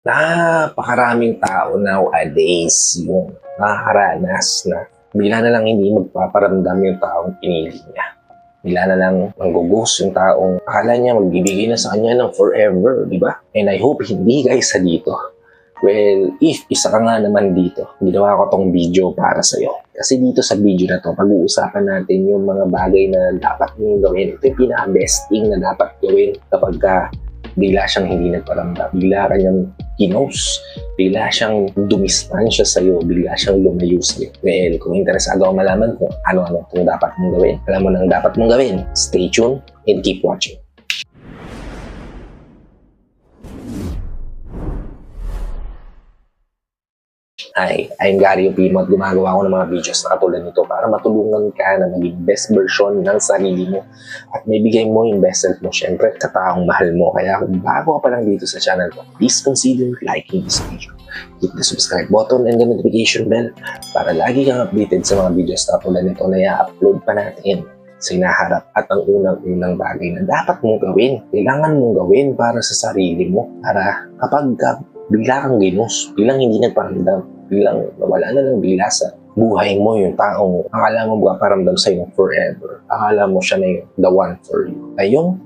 Napakaraming tao nowadays yung nakakaranas na bigla na lang hindi magpaparamdam yung taong pinili niya. Bigla na lang manggugos yung taong akala niya magbibigay na sa kanya ng forever, di ba? And I hope hindi guys sa dito. Well, if isa ka nga naman dito, ginawa ko tong video para sa'yo. Kasi dito sa video na to, pag-uusapan natin yung mga bagay na dapat nyo gawin. Ito yung pinaka-best thing na dapat gawin kapag bigla siyang hindi nagparamdam. Bigla kanyang kinos. Bigla siyang dumistansya sa'yo. Bigla siyang lumayo sa'yo. Well, kung interesado ako malaman kung ano-ano itong dapat mong gawin, alam mo nang dapat mong gawin, stay tuned and keep watching. Hi, I'm Gary Opimo at gumagawa ko ng mga videos na katulad nito para matulungan ka na maging best version ng sarili mo at may bigay mo yung best self mo syempre sa taong mahal mo. Kaya kung bago ka pa lang dito sa channel ko, please consider liking this video. Hit the subscribe button and the notification bell para lagi kang updated sa mga videos na katulad nito na i-upload pa natin sa hinaharap. At ang unang bagay na dapat mong gawin, kailangan mong gawin para sa sarili mo para kapag bigla kang ginos, biglang hindi nagparamdam, biglang nawala na lang bigla sa buhay mo yung taong akala mo magpaparamdam sa'yo forever. Akala mo siya na yung the one for you. Ay yung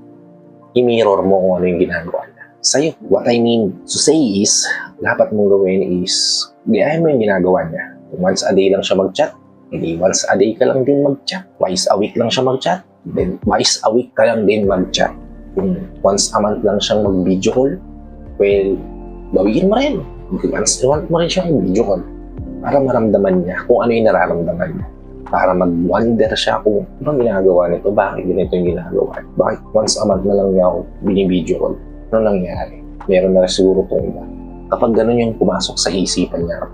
i-mirror mo kung ano yung ginagawa niya sa'yo. What I mean to say is, dapat mong gawin is, gayahin mo yung ginagawa niya. Kung once a day lang siya mag-chat, hindi once a day ka lang din mag-chat. Twice a week lang siya mag-chat, then twice a week ka lang din mag-chat. Kung once a month lang siyang mag-video call, well, bawiin mo rin. Once mo rin siya yung video call para maramdaman niya kung ano yung nararamdaman niya. Para mag-wonder siya kung ano ginagawa nito, bakit ganito yung ginagawa. Bakit once a month na lang niya ako binibideo call. Ano nangyari? Meron na siguro itong iba. Kapag ganun yung pumasok sa isipan niya,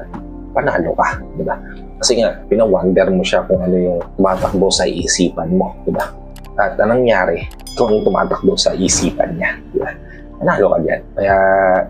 panalo ka, di ba? Kasi nga, pinawonder mo siya kung ano yung tumatakbo sa isipan mo, di ba? At anong nangyari? Kung ano yung tumatakbo sa isipan niya, di ba? Panalo ka dyan. Kaya,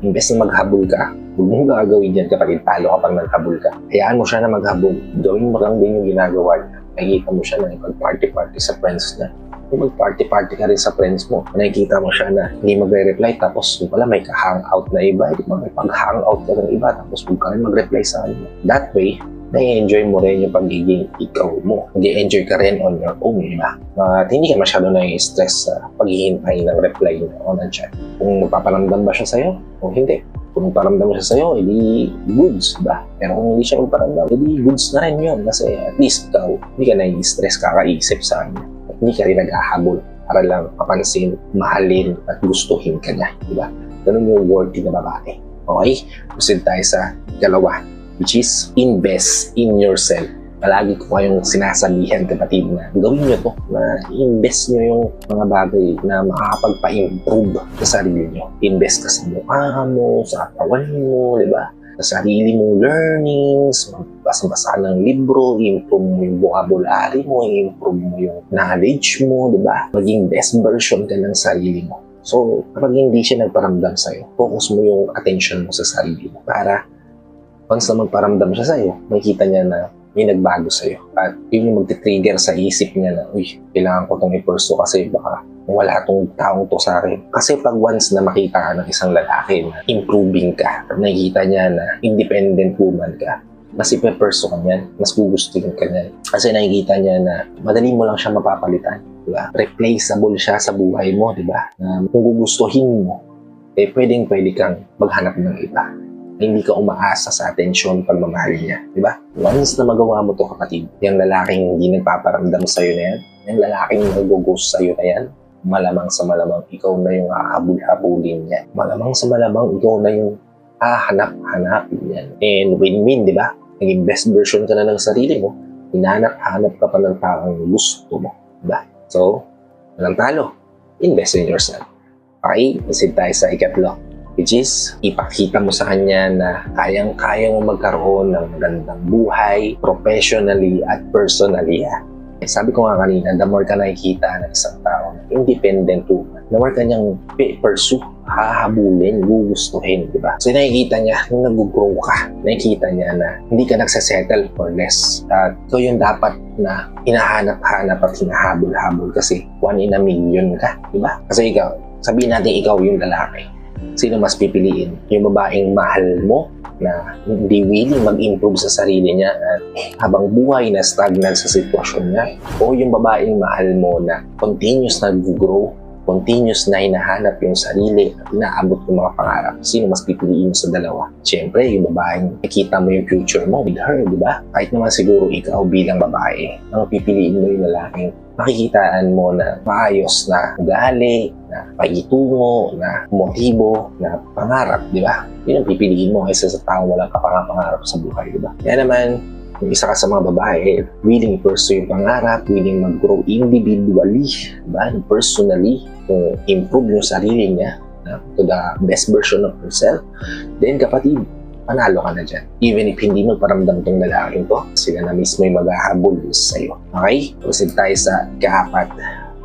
imbes na maghabol ka, huwag mong gagawin dyan kapag talo ka pang naghabol ka. Hayaan mo siya na maghabol. Gawin mo lang din yung ginagawa niya. Nakikita mo siya na ipag-party-party sa friends niya. Kung mag-party-party ka rin sa friends mo, nakikita mo siya na hindi magre-reply tapos wala may ka-hangout na iba. Hindi mo pag-hangout ka ng iba tapos huwag ka rin mag-reply sa kanya. That way, na-enjoy mo rin yung pagiging ikaw mo. Nag-enjoy ka rin on your own, diba? At hindi ka masyado na-stress sa paghihintay ng reply na on ang chat. Kung magpaparamdam ba siya sa'yo o hindi. Kung magpaparamdam siya sa'yo, edi goods, diba? Pero kung hindi siya magpaparamdam, edi goods na rin yun. Kasi at least ikaw, hindi ka na-stress kakaisip sa kanya. At hindi ka rin nag-ahabol para lang mapansin, mahalin at gustuhin ka niya, diba? Ganun yung worthy na babae. Okay? Proceed tayo sa dalawa, which is invest in yourself. Palagi ko kayong sinasabihan, kapatid, na gawin nyo to, na invest nyo yung mga bagay na makakapagpa-improve sa sarili nyo. Invest ka sa mukha mo, sa katawan mo, di ba? Sa sarili mong learnings, magbasa-basa ng libro, improve mo yung vocabulary mo, improve mo yung knowledge mo, di ba? Maging best version ka ng sarili mo. So, kapag hindi siya nagparamdam sa'yo, focus mo yung attention mo sa sarili mo para once na magparamdam siya sa'yo, makikita niya na may nagbago sa'yo. At yun yung magti-trigger sa isip niya na, uy, kailangan ko itong i-pursue kasi baka wala itong taong to sa akin. Kasi pag once na makita ka ng isang lalaki na improving ka, nakikita niya na independent woman ka, mas ipe-pursue ka niyan, mas gugustuhin ka niyan. Kasi nakikita niya na madali mo lang siya mapapalitan. Diba? Replaceable siya sa buhay mo, diba? Na kung gugustuhin mo, eh pwedeng-pwede kang maghanap ng iba. Hindi ka umaasa sa atensyon pagmamahal niya, di ba? Once na magawa mo to, kapatid, yung lalaking hindi nagpaparamdam sa'yo na yan, yung lalaking nag-ghost sa'yo na yan, malamang sa malamang ikaw na yung hahabul-habulin niya. Malamang sa malamang ikaw na yung hahanap-hanapin niyan. And win-win, di ba? Naging best version ka na ng sarili mo, hinahanap-hanap ka pa ng taong gusto mo, di ba? So, walang talo. Invest in yourself. Okay? Proceed tayo sa ikatlo. Which is, ipakita mo sa kanya na kayang-kaya mo magkaroon ng magandang buhay, professionally at personally. Sabi ko nga kanina, the more ka nakikita ng isang tao na independent woman, the more kanyang pursue, hahabulin, gugustuhin, di ba? So nakikita niya, nung nag-grow ka, nakikita niya na hindi ka nagsasettle for less. At ito yung dapat na hinahanap-hanap at hinahabol-habol kasi 1 in a million ka, di ba? Kasi ikaw, sabihin natin ikaw yung lalaki. Sino mas pipiliin? Yung babaeng mahal mo na hindi willing mag-improve sa sarili niya at habang buhay na stagnant sa sitwasyon niya, o yung babaeng mahal mo na continuous na grow, continuous na hinahanap yung sarili at inaabot yung mga pangarap. Sino mas pipiliin sa dalawa? Siyempre, yung babaeng nakita mo yung future mo with her, di ba? Kahit naman siguro ikaw bilang babae, ang pipiliin mo yung lalaking makikitaan mo na maayos na ugali, na paitungo, na motibo, na pangarap, di ba? Yun ang pipiliin mo kaysa sa taong walang kapangarap sa buhay, di ba? Kaya naman, yung isa ka sa mga babae, willing pursue yung pangarap, willing mag-grow individually, diba? Personally, kung improve yung sarili niya to the best version of herself, then kapatid, panalo ka na dyan. Even if hindi magparamdam tong lalaking to, sila na mismo yung maghahabol sa'yo. Okay? Proceed tayo sa ika-4.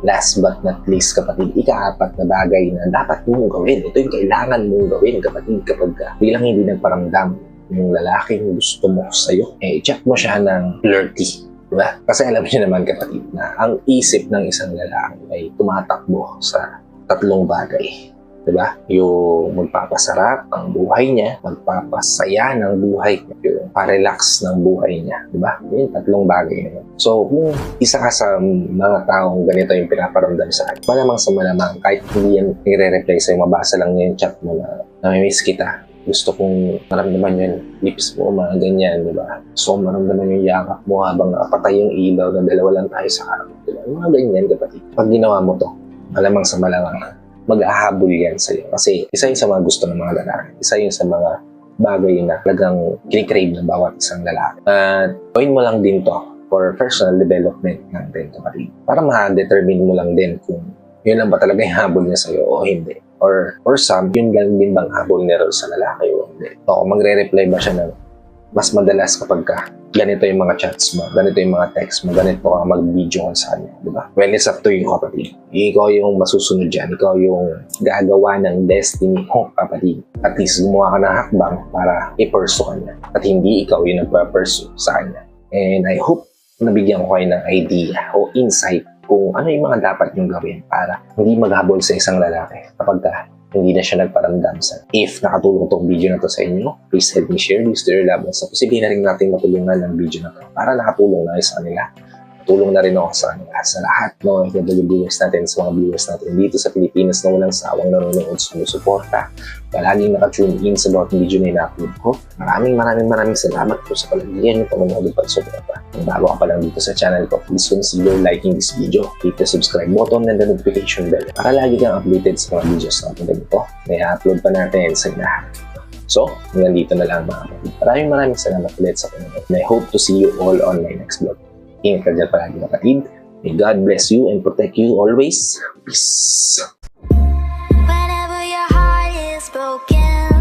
Last but not least, kapatid, ika-4 na bagay na dapat mong gawin. Ito yung kailangan mong gawin, kapatid, kapag bilang hindi nagparamdam yung lalaking gusto mo sa'yo, chat mo siya ng flirty. Diba? Kasi alam niyo naman, kapatid, na ang isip ng isang lalaki ay tumatakbo sa 3 bagay. Diba? Yung magpapasarap ang buhay niya, magpapasaya ng buhay niya, yung parelax ng buhay niya. Diba? Yung 3 bagay na yun. So, kung isa ka sa mga taong ganito yung pinaparamdam sa akin, malamang sa malamang, kahit hindi yan nire-reply sa'yo, mabasa lang niya yung chat mo na namimiss kita. Gusto kong maramdaman yung lips mo, mga ganyan, di ba? So, maramdaman yung yakap mo habang nakapatay yung ilaw na dalawa lang tayo sa harap. Diba? Mga ganyan, kapatid. Pag ginawa mo to, malamang sa malamang, mag-ahabol yan sa'yo. Kasi isa yun sa mga gusto ng mga lalaki. Isa yun sa mga bagay na talagang kinikrave ng bawat isang lalaki. At gawin mo lang din to for personal development lang din, kapatid. Para ma-determine mo lang din kung yun lang ba talaga yung habol niya sa'yo o hindi. Or some, yun lang din bang habol niya sa lalaki o hindi. O kung magre-reply ba siya ng mas madalas kapag ganito yung mga chats mo, ganito yung mga text mo, ganito ka mag-video call sa kanya, di ba? Well, it's up to you, kapatid. Ikaw yung masusunod dyan. Ikaw yung gagawa ng destiny mo, kapatid. At least gumawa ka ng hakbang para i-pursue kanya. At hindi ikaw yung nagpa-pursue sa kanya. And I hope nabigyan ko kayo ng idea o insight kung ano yung mga dapat yung gawin para hindi maghabol sa isang lalaki kapag hindi na siya nagparamdam sa. If nakatulong tong video na to sa inyo, please help me share this to your loved ones. Posibleng na rin natin matulungan ng video na to para nakatulong na sa kanila. Tulong na rin ako sa kanila. Sa lahat ng viewers natin, sa mga viewers natin dito sa Pilipinas na walang sawang nanonood, sumusuporta, palaging nakatune in sa bawat video na ina-upload ko. Maraming salamat po sa palagihan yung panonood at pagsuporta. Kung bago ka pa lang dito sa channel ko, please consider liking this video, hit the subscribe button and the notification bell para lagi kang updated sa mga videos natin ganito na i-upload pa natin sa inahan. So, hanggang dito na lang mga kapatid. Maraming salamat ulit sa panonood. And I hope to see you all on my next vlog. Ingat ka dyan palagi, kapatid. May God bless you and protect you always. Peace. Whenever your heart is broken